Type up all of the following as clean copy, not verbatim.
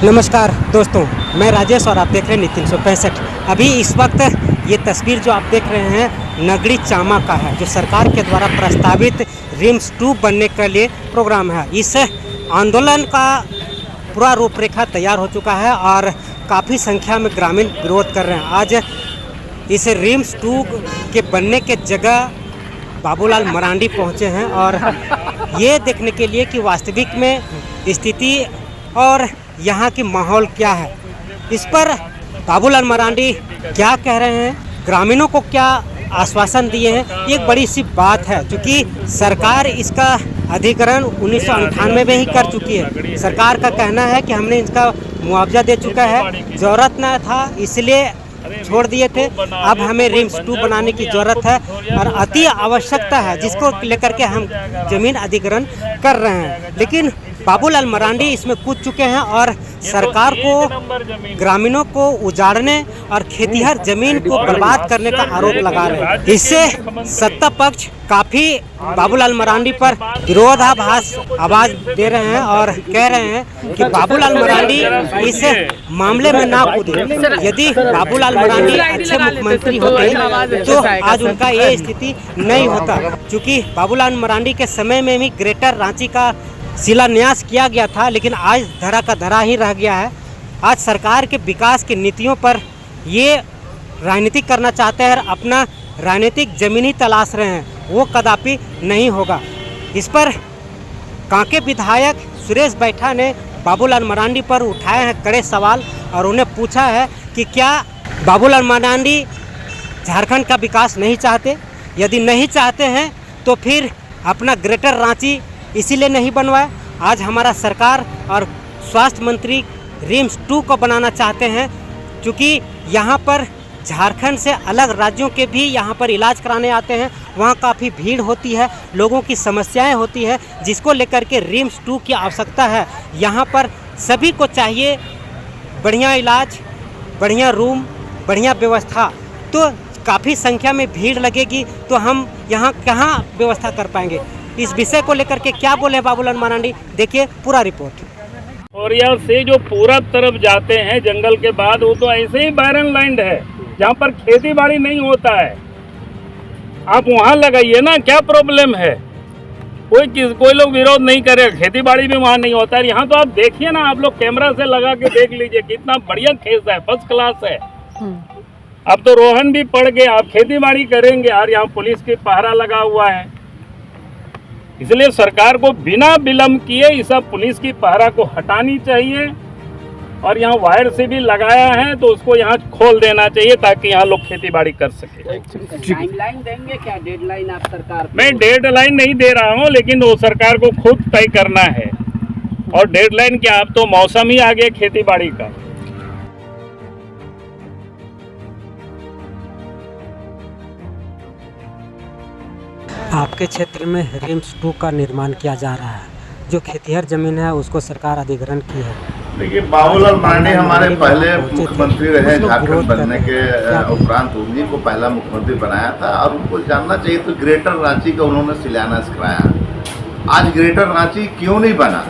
नमस्कार दोस्तों, मैं राजेश और आप देख रहे हैं नीति 365। अभी इस वक्त ये तस्वीर जो आप देख रहे हैं नगड़ी चामा का है, जो सरकार के द्वारा प्रस्तावित रिम्स 2 बनने के लिए प्रोग्राम है। इस आंदोलन का पूरा रूपरेखा तैयार हो चुका है और काफ़ी संख्या में ग्रामीण विरोध कर रहे हैं। आज इस रिम्स 2 के बनने के जगह बाबूलाल मरांडी पहुँचे हैं और ये देखने के लिए कि वास्तविक में स्थिति और यहाँ की माहौल क्या है, इस पर बाबूलाल मरांडी क्या कह रहे हैं, ग्रामीणों को क्या आश्वासन दिए हैं, ये एक बड़ी सी बात है। क्योंकि सरकार इसका अधिग्रहण 1998 में ही कर चुकी है। सरकार का कहना है कि हमने इसका मुआवजा दे चुका है, ज़रूरत न था इसलिए छोड़ दिए थे, अब हमें रिम्स 2 बनाने की ज़रूरत है और अति आवश्यकता है, जिसको लेकर के हम ज़मीन अधिग्रहण कर रहे हैं। लेकिन बाबूलाल मरांडी इसमें कूद चुके हैं और सरकार को ग्रामीणों को उजाड़ने और खेतीहर जमीन को बर्बाद करने का आरोप लगा रहे हैं। इससे सत्ता पक्ष काफ़ी बाबूलाल मरांडी पर विरोधाभास आवाज दे रहे हैं और कह रहे हैं कि बाबूलाल मरांडी इस मामले में ना कूदे। यदि बाबूलाल मरांडी अच्छे मुख्यमंत्री होते तो आज उनका ये स्थिति नहीं होता। क्योंकि बाबूलाल मरांडी के समय में भी ग्रेटर रांची का शिलान्यास किया गया था, लेकिन आज धरा का धरा ही रह गया है। आज सरकार के विकास की नीतियों पर ये राजनीति करना चाहते हैं और अपना राजनीतिक जमीन ही तलाश रहे हैं, वो कदापि नहीं होगा। इस पर कांके विधायक सुरेश बैठा ने बाबूलाल मरांडी पर उठाए हैं कड़े सवाल और उन्हें पूछा है कि क्या बाबूलाल मरांडी झारखंड का विकास नहीं चाहते? यदि नहीं चाहते हैं तो फिर अपना ग्रेटर रांची इसीलिए नहीं बनवाया। आज हमारा सरकार और स्वास्थ्य मंत्री रिम्स 2 को बनाना चाहते हैं, क्योंकि यहाँ पर झारखंड से अलग राज्यों के भी यहाँ पर इलाज कराने आते हैं। वहाँ काफ़ी भीड़ होती है, लोगों की समस्याएं होती है, जिसको लेकर के रिम्स 2 की आवश्यकता है। यहाँ पर सभी को चाहिए बढ़िया इलाज, बढ़िया रूम, बढ़िया व्यवस्था। तो काफ़ी संख्या में भीड़ लगेगी तो हम यहाँ कहाँ व्यवस्था कर पाएंगे। इस विषय को लेकर के क्या बोले बाबूलाल मरांडी, देखिए पूरा रिपोर्ट। और यहाँ से जो पूरब तरफ जाते हैं जंगल के बाद, वो तो ऐसे ही बैरन लैंड है जहाँ पर खेती बाड़ी नहीं होता है। आप वहाँ लगाइए ना, क्या प्रॉब्लम है? कोई लोग विरोध नहीं करेगा, खेती बाड़ी भी वहाँ नहीं होता है। यहाँ तो आप देखिए ना, आप लोग कैमरा से लगा के देख लीजिए, कितना बढ़िया खेत है, फर्स्ट क्लास है। अब तो रोहन भी पड़ गए, आप खेती बाड़ी करेंगे और यहाँ पुलिस की पहरा लगा हुआ है। इसलिए सरकार को बिना विलंब किए इस पुलिस की पहरा को हटानी चाहिए और यहाँ वायर से भी लगाया है तो उसको यहाँ खोल देना चाहिए ताकि यहाँ लोग खेती बाड़ी कर सके। टाइमलाइन देंगे क्या? डेडलाइन आप सरकार? मैं डेडलाइन नहीं दे रहा हूँ, लेकिन वो सरकार को खुद तय करना है। और डेडलाइन क्या, अब तो मौसम ही आ गया खेती बाड़ी का। आपके क्षेत्र में रिम्स 2 का निर्माण किया जा रहा है, जो खेतीहर जमीन है उसको सरकार अधिग्रहण की है। देखिए, बाबूलाल मरांडी हमारे पहले मुख्यमंत्री रहे झारखंड बनने के उपरांत, उन्हीं को पहला मुख्यमंत्री बनाया था और उनको जानना चाहिए तो ग्रेटर रांची का उन्होंने शिलान्यास कराया। आज ग्रेटर रांची क्यों नहीं बना?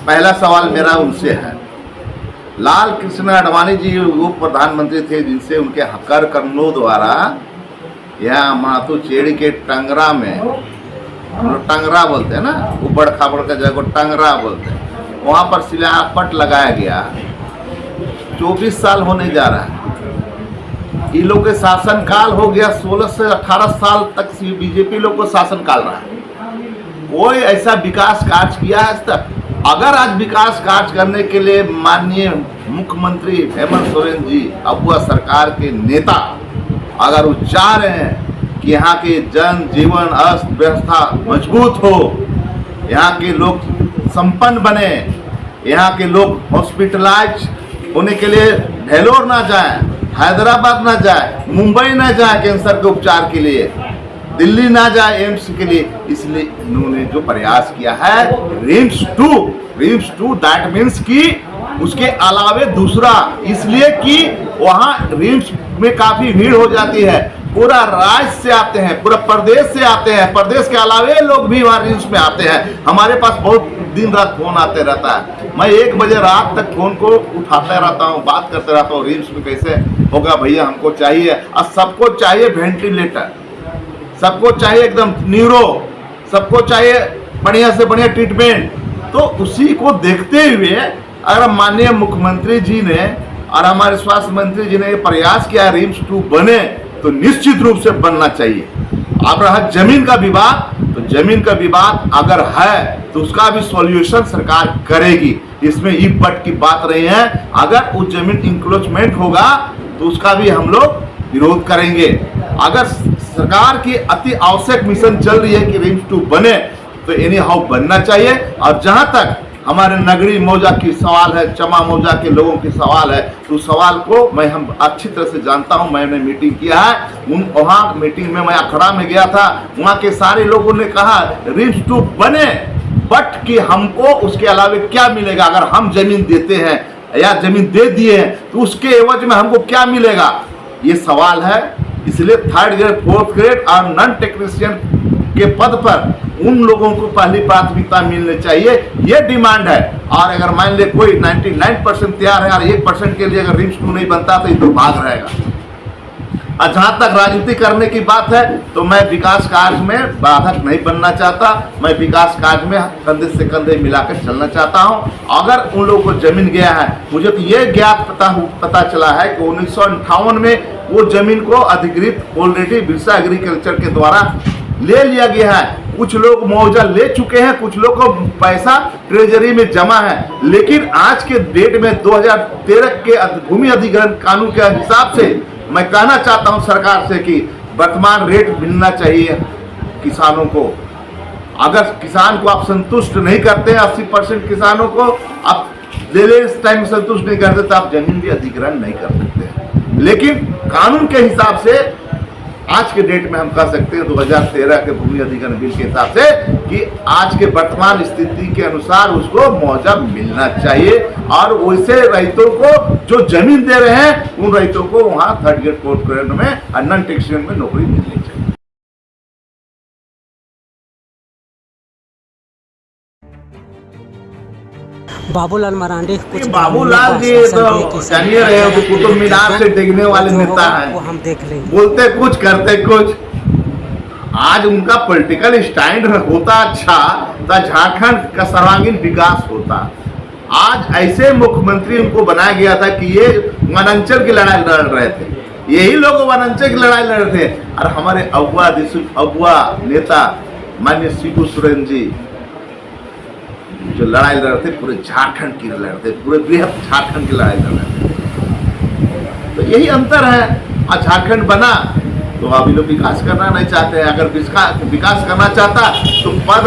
पहला सवाल मेरा उनसे है। लाल कृष्ण आडवाणी जी वो प्रधानमंत्री थे जिनसे उनके कर कमलों द्वारा यहाँ माथू चेड़ी के टंगरा में, हम लोग टंगरा बोलते हैं ना, उबड़ खाबड़ का जगह को टंगरा बोलते हैं, वहाँ पर शिलापट लगाया गया। 24 साल होने जा रहा है। इन लोग के शासनकाल हो गया 16 से 18 साल तक बीजेपी लोग को शासनकाल रहा है। कोई ऐसा विकास कार्य किया है आज तक? अगर आज विकास कार्य करने के लिए माननीय मुख्यमंत्री हेमंत सोरेन जी, अबुआ सरकार के नेता, अगर वो चाह रहे हैं कि यहाँ के जन जीवन अस्त व्यवस्था मजबूत हो, यहाँ के लोग संपन्न बने, यहाँ के लोग हॉस्पिटलाइज होने के लिए भेलोर ना जाए, हैदराबाद ना जाए, मुंबई ना जाए कैंसर के उपचार के लिए, दिल्ली ना जाए एम्स के लिए, इसलिए इन्होंने जो प्रयास किया है रिम्स 2 दैट मीन्स कि उसके अलावे दूसरा, इसलिए कि वहाँ रिम्स में काफ़ी भीड़ हो जाती है। पूरा राज्य से आते हैं, पूरा प्रदेश से आते हैं, प्रदेश के अलावे लोग भी हमारे रिम्स में आते हैं। हमारे पास बहुत दिन रात फोन आते रहता है। मैं 1 बजे रात तक फोन को उठाता रहता हूँ, बात करते रहता हूँ, रिम्स में कैसे होगा भैया, हमको चाहिए। और सबको चाहिए वेंटिलेटर, सबको चाहिए एकदम न्यूरो, सबको चाहिए बढ़िया से बढ़िया ट्रीटमेंट। तो उसी को देखते हुए अगर माननीय मुख्यमंत्री जी ने और हमारे स्वास्थ्य मंत्री जी ने ये प्रयास किया रिम्स 2 बने, तो निश्चित रूप से बनना चाहिए। अब रहा जमीन का विवाद, तो जमीन का विवाद अगर है तो उसका भी सॉल्यूशन सरकार करेगी। इसमें ईट बट की बात रही है। अगर उस जमीन इंक्रोचमेंट होगा तो उसका भी हम लोग विरोध करेंगे। अगर सरकार की अति आवश्यक मिशन चल रही है कि रिम्स 2 बने, तो एनी हाउ बनना चाहिए। और जहां तक हमारे नगरी मौजा की सवाल है, चमा मौजा के लोगों की सवाल है, तो सवाल को हम अच्छी तरह से जानता हूं। मैंने मीटिंग किया है, वहाँ मीटिंग में मैं अखड़ा में गया था, वहाँ के सारे लोगों ने कहा रिम्स 2 बने, बट कि हमको उसके अलावा क्या मिलेगा। अगर हम जमीन देते हैं या जमीन दे दिए हैं तो उसके एवज में हमको क्या मिलेगा, ये सवाल है। इसलिए 3rd ग्रेड 4th ग्रेड और नॉन टेक्नीशियन के पद पर उन लोगों को पहली प्राथमिकता मिलनी चाहिए, ये डिमांड है। और अगर मान ले कोई 99% तैयार है और 1% के लिए अगर रिम्स 2 नहीं बनता तो ये तो भाग रहेगा। और जहां तक राजनीति करने की बात है, तो मैं विकास कार्य में बाधक नहीं बनना चाहता। मैं विकास कार्य में कंधे से कंधे मिलाकर चलना चाहता हूं। अगर उन लोगों को जमीन गया है, मुझे तो ये ज्ञात पता चला है कि 1958 में वो जमीन को अधिकृत ऑलरेडी बिरसा एग्रीकल्चर के द्वारा ले लिया गया है। कुछ लोग मुआवजा ले चुके हैं, कुछ लोग को पैसा ट्रेजरी में जमा है। लेकिन आज के डेट में 2013 के भूमि अधिग्रहण कानून के हिसाब से मैं कहना चाहता हूं सरकार से कि वर्तमान रेट मिलना चाहिए किसानों को। अगर किसान को आप संतुष्ट नहीं करते हैं, 80% किसानों को आप ले इस टाइम संतुष्ट नहीं करते, तो आप जमीन भी अधिग्रहण नहीं कर सकते। लेकिन कानून के हिसाब से आज के डेट में हम कह सकते हैं 2013 के भूमि अधिग्रहण बिल के हिसाब से कि आज के वर्तमान स्थिति के अनुसार उसको मुआवजा मिलना चाहिए। और वैसे रैतों को जो जमीन दे रहे हैं, उन रैतों को वहां 3rd ग्रेड 4th ग्रेड में नॉन टेक्नीशियन में नौकरी मिलनी चाहिए। बाबूलाल मरांडी कुछ बाबूलाल जी तो जानिए रहे हो, कुतुब मीनार से डिगने वाले नेता हैं, वो हम देख लेंगे, बोलते कुछ करते कुछ। आज उनका पॉलिटिकल स्टैंड होता अच्छा तो झारखंड का सर्वांगीण विकास होता। आज ऐसे मुख्यमंत्री उनको बनाया गया था कि ये वनांचल की लड़ाई लड़ रहे थे, यही लोग वनांचल की लड़ाई लड़ रहे थे। और हमारे अगुआ नेता माननीय शिबू सोरेन जी जो लड़ाई लड़ रहे थे, पूरे झारखंड की लड़ रहे थे, पूरे बृहद झारखंड की लड़ाई लड़ रहे थे। तो यही अंतर है। और झारखंड बना तो अभी लोग विकास करना नहीं चाहते हैं। अगर विकास करना चाहता तो पद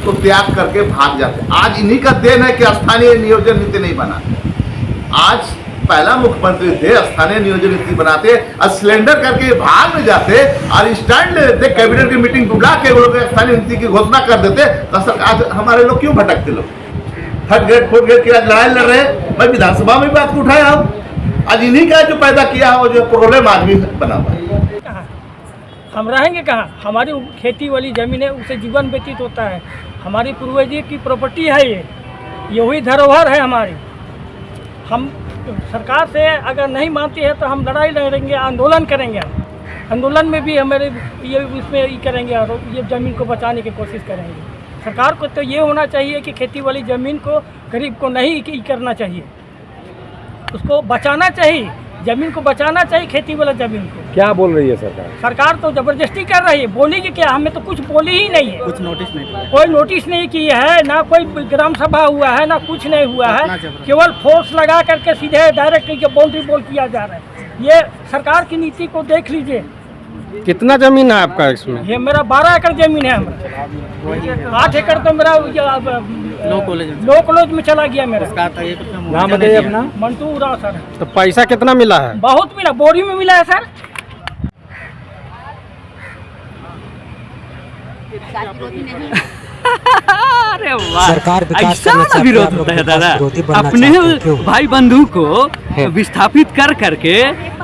को त्याग करके भाग जाते। आज इन्हीं का देन है कि स्थानीय नियोजन नीति नहीं बना। आज पहला मुख्यमंत्री थे, स्थानीय नियोजन नीति बनाते और सिलेंडर करके भाग में जाते और स्टैंड ले लेते, कैबिनेट की मीटिंग बुला के वो लोग स्थानीय नीति की घोषणा कर देते। तो आज हमारे लोग क्यों भटकते? लोग 3rd ग्रेड 4th ग्रेड की आज लड़ाई लड़ रहे हैं। मैं विधानसभा में बात को उठाया हूँ, आज इन्हीं का जो पैदा किया है वो जो प्रॉब्लम आज भी बना हुआ है। हम रहेंगे कहाँ? हमारी खेती वाली ज़मीन है, उसे जीवन व्यतीत होता है। हमारी पूर्वजों की प्रॉपर्टी है, ये वही धरोहर है हमारी। हम सरकार से अगर नहीं मानती है तो हम लड़ाई लड़ेंगे, आंदोलन करेंगे। आंदोलन में भी हमारे ये इसमें ये करेंगे और ये ज़मीन को बचाने की कोशिश करेंगे। सरकार को तो ये होना चाहिए कि खेती वाली ज़मीन को गरीब को नहीं करना चाहिए, उसको बचाना चाहिए। ज़मीन को बचाना चाहिए, खेती वाला ज़मीन को। क्या बोल रही है सरकार? सरकार तो ज़बरदस्ती कर रही है। बोलेगी क्या? हमें तो कुछ बोली ही नहीं है, कुछ नोटिस नहीं, कोई नोटिस नहीं की है, ना कोई ग्राम सभा हुआ है, ना कुछ नहीं हुआ है। केवल फोर्स लगा करके सीधे डायरेक्ट बाउंड्री बॉल किया जा रहा है। ये सरकार की नीति को देख लीजिए। कितना जमीन है आपका इसमें? ये मेरा 12 एकड़ जमीन है। हमारा 8 एकड़ तो मेरा लो कॉलेज में चला गया मेरा। नाम बताइए अपना। मंटू उराव सर। तो पैसा कितना मिला है? बहुत मिला, बोरी में मिला है सर। अरे वाह, सरकार विकास ऐसा करना वाला चाहती है, विरोध आप लोग होता है विकास दादा। विरोधी बनना अपने चाहते हैं, क्यों? भाई बंधु को विस्थापित कर करके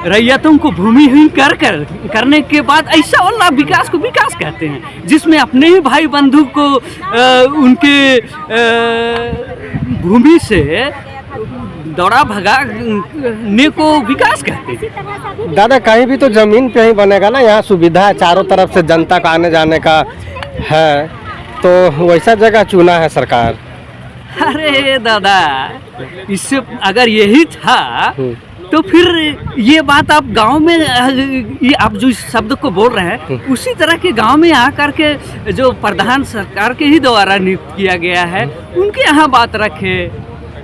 रैयतों को भूमिहीन करने के बाद ऐसा वाला विकास को विकास कहते हैं, जिसमें अपने ही भाई बंधु को उनके भूमि से दौड़ा भगाने को विकास कहते हैं। दादा कहीं भी तो जमीन पे ही बनेगा ना, यहाँ सुविधा है चारों तरफ से जनता का आने जाने का है, तो वैसा जगह चुना है सरकार। अरे दादा, इससे अगर यही था तो फिर ये बात आप गांव में ये आप जो इस शब्द को बोल रहे हैं उसी तरह के गांव में आकर के जो प्रधान सरकार के ही द्वारा नियुक्त किया गया है उनके यहाँ बात रखे।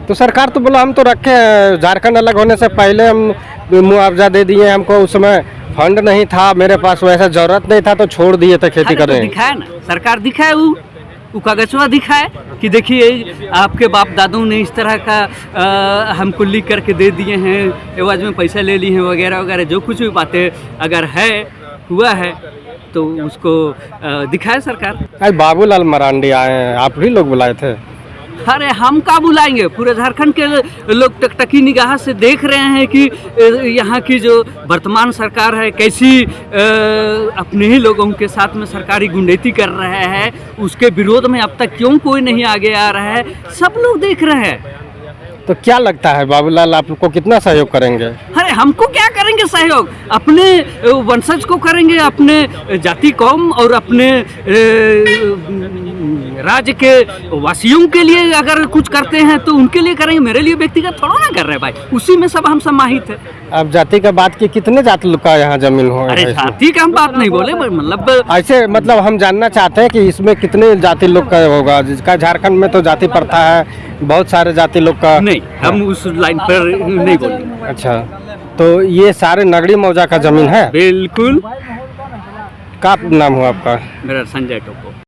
तो सरकार तो बोला हम तो रखे हैं, झारखंड अलग होने से पहले हम मुआवजा दे दिए, हमको उस समय फंड नहीं था मेरे पास, वैसा जरूरत नहीं था तो छोड़ दिए थे खेती अरे तो करें। दिखाए ना, सरकार दिखाए वो कागजवा दिखाए कि देखिए आपके बाप दादों ने इस तरह का हमको लिख करके दे दिए हैं, एवज में पैसा ले लिए हैं वगैरह वगैरह, जो कुछ भी बातें अगर है हुआ है तो उसको दिखाए सरकार। आज बाबूलाल मरांडी आए हैं, आप ही लोग बुलाए थे। अरे हम का बुलाएंगे, पूरे झारखंड के लोग टकटकी निगाह से देख रहे हैं कि यहाँ की जो वर्तमान सरकार है कैसी अपने ही लोगों के साथ में सरकारी गुंडैती कर रहे हैं, उसके विरोध में अब तक क्यों कोई नहीं आगे आ रहा है, सब लोग देख रहे हैं। तो क्या लगता है बाबूलाल आपको कितना सहयोग करेंगे? अरे हमको क्या करेंगे सहयोग, अपने वंशज को करेंगे, अपने जाति कौम और अपने राज्य के वासियों के लिए अगर कुछ करते हैं तो उनके लिए करेंगे, मेरे लिए व्यक्तिगत थोड़ा ना कर रहे हैं भाई, उसी में सब हम समाहित है। अब जाति का बात की, कितने जाति लोग का यहाँ जमीन हो? अरे जाति का हम बात नहीं बोले, मतलब ऐसे मतलब हम जानना चाहते हैं कि इसमें कितने जाति लोग का होगा, जिसका झारखंड में तो जाति प्रथा है, बहुत सारे जाति लोग का नहीं, हम उस लाइन पर नहीं बोलेंगे। अच्छा, तो ये सारे नगड़ी मौजा का जमीन है? बिल्कुल। क्या नाम हुआ आपका? मेरा संजय टोपो।